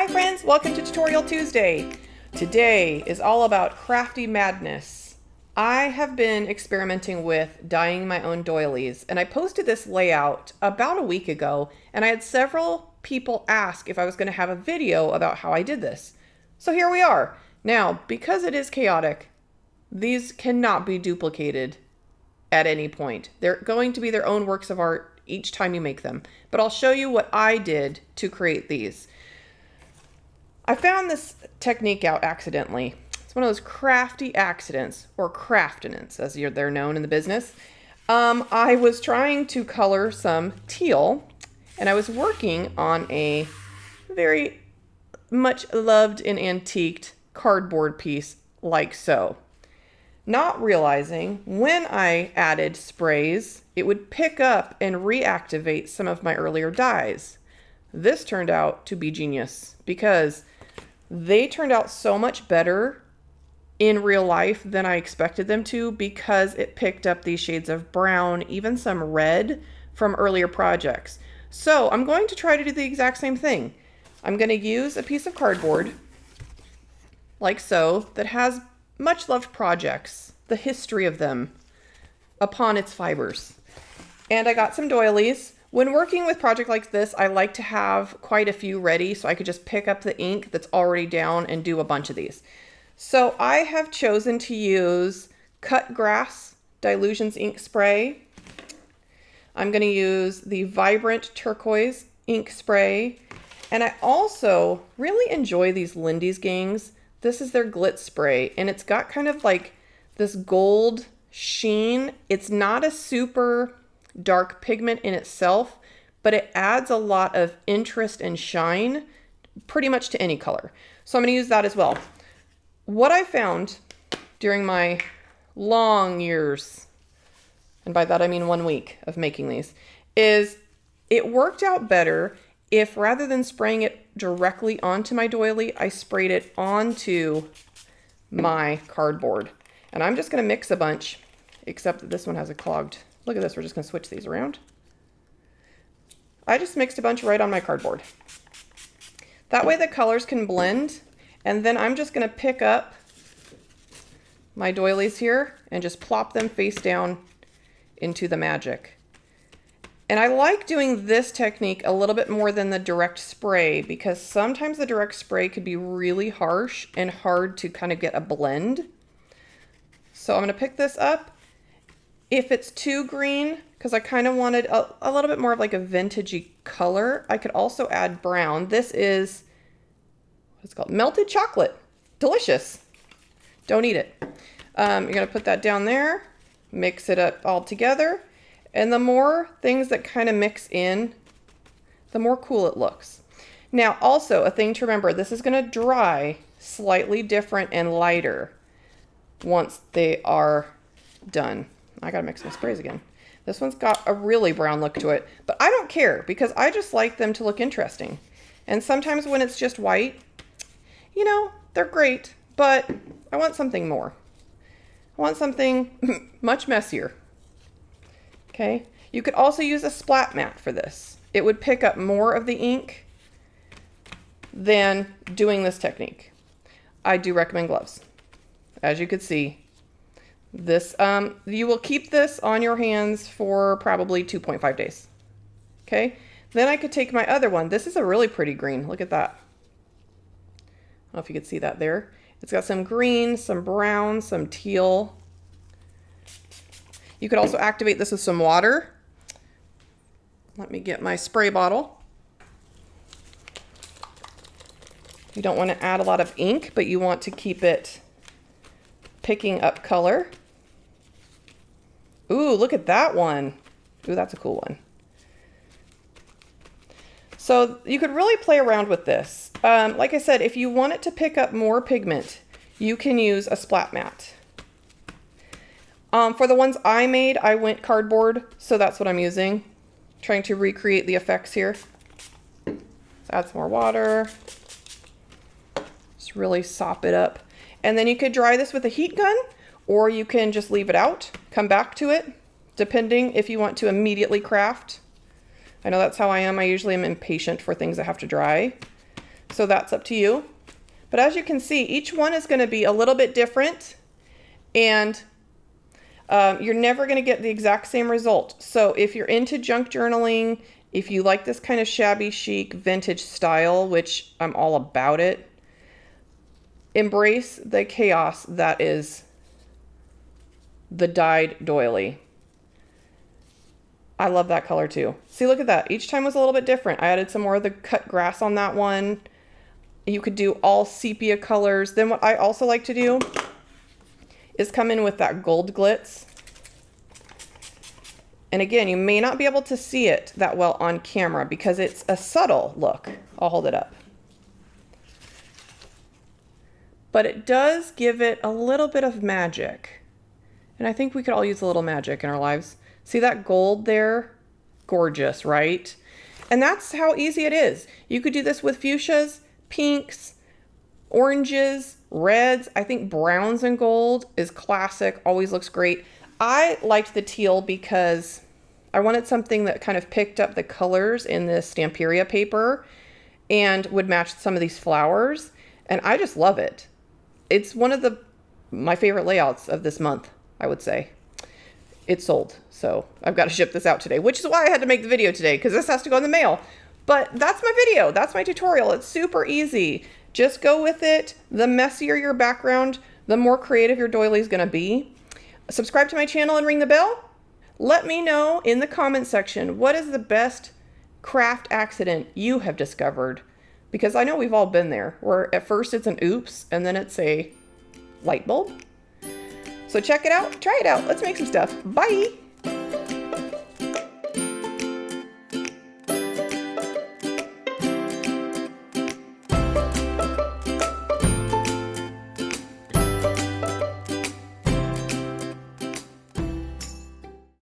Hi friends, welcome to Tutorial Tuesday. Today is all about crafty madness. I have been experimenting with dyeing my own doilies, and I posted this layout about a week ago, and I had several people ask if I was going to have a video about how I did this. So here we are. Now, because it is chaotic, these cannot be duplicated at any point. They're going to be their own works of art each time you make them. But I'll show you what I did to create these. I found this technique out accidentally. It's one of those crafty accidents, or craftinants as they're known in the business. I was trying to color some teal, and I was working on a very much loved and antiqued cardboard piece like so. Not realizing when I added sprays, it would pick up and reactivate some of my earlier dyes. This turned out to be genius because they turned out so much better in real life than I expected them to, because it picked up these shades of brown, even some red from earlier projects. So I'm going to try to do the exact same thing. I'm going to use a piece of cardboard like so that has much loved projects, the history of them upon its fibers. And I got some doilies. When working with projects like this, I like to have quite a few ready so I could just pick up the ink that's already down and do a bunch of these. So I have chosen to use Cut Grass Dilutions ink spray. I'm going to use the Vibrant Turquoise ink spray. And I also really enjoy these Lindy's Gangs. This is their Glitz spray, and it's got kind of like this gold sheen. It's not a super dark pigment in itself, but it adds a lot of interest and shine pretty much to any color. So I'm going to use that as well. What I found during my long years, and by that I mean 1 week of making these, is it worked out better if rather than spraying it directly onto my doily, I sprayed it onto my cardboard. And I'm just going to mix a bunch, except that this one has a clogged. Look at this, we're just going to switch these around. I just mixed a bunch right on my cardboard. That way the colors can blend, and then I'm just going to pick up my doilies here and just plop them face down into the magic. And I like doing this technique a little bit more than the direct spray, because sometimes the direct spray could be really harsh and hard to kind of get a blend. So I'm going to pick this up. If it's too green, because I kind of wanted a little bit more of like a vintagey color, I could also add brown. This is what's called melted chocolate. Delicious. Don't eat it. You're going to put that down there, mix it up all together. And the more things that kind of mix in, the more cool it looks. Now, also a thing to remember, this is going to dry slightly different and lighter once they are done. I got to mix my sprays again. This one's got a really brown look to it, but I don't care because I just like them to look interesting. And sometimes when it's just white, you know, they're great, but I want something more. I want something much messier. Okay, you could also use a splat mat for this. It would pick up more of the ink than doing this technique. I do recommend gloves. As you could see, this you will keep this on your hands for probably 2.5 days. Okay, then I could take my other one. This is a really pretty green. Look at that. I don't know if you could see that there. It's got some green, some brown, some teal. You could also activate this with some water. Let me get my spray bottle. You don't want to add a lot of ink, but you want to keep it picking up color. Ooh, look at that one. Ooh, that's a cool one. So you could really play around with this. Like I said, if you want it to pick up more pigment, you can use a splat mat. For the ones I made, I went cardboard, so that's what I'm using. Trying to recreate the effects here. Let's add some more water. Just really sop it up. And then you could dry this with a heat gun, or you can just leave it out, come back to it, depending if you want to immediately craft. I know that's how I am. I usually am impatient for things that have to dry. So that's up to you. But as you can see, each one is going to be a little bit different, and you're never going to get the exact same result. So if you're into junk journaling, if you like this kind of shabby chic vintage style, which I'm all about it, embrace the chaos that is the dyed doily. I love that color too. See, look at that. Each time was a little bit different. I added some more of the cut grass on that one. You could do all sepia colors. Then what I also like to do is come in with that gold glitz. And again, you may not be able to see it that well on camera because it's a subtle look. I'll hold it up. But it does give it a little bit of magic. And I think we could all use a little magic in our lives. See that gold there? Gorgeous, right? And that's how easy it is. You could do this with fuchsias, pinks, oranges, reds. I think browns and gold is classic, always looks great. I liked the teal because I wanted something that kind of picked up the colors in this Stamperia paper and would match some of these flowers. And I just love it. It's one of my favorite layouts of this month, I would say. It's sold, so I've got to ship this out today, which is why I had to make the video today, because this has to go in the mail. But that's my video. That's my tutorial. It's super easy. Just go with it. The messier your background, the more creative your doily is going to be. Subscribe to my channel and ring the bell. Let me know in the comment section, what is the best craft accident you have discovered? Because I know we've all been there, where at first it's an oops, and then it's a light bulb. So check it out. Try it out. Let's make some stuff. Bye.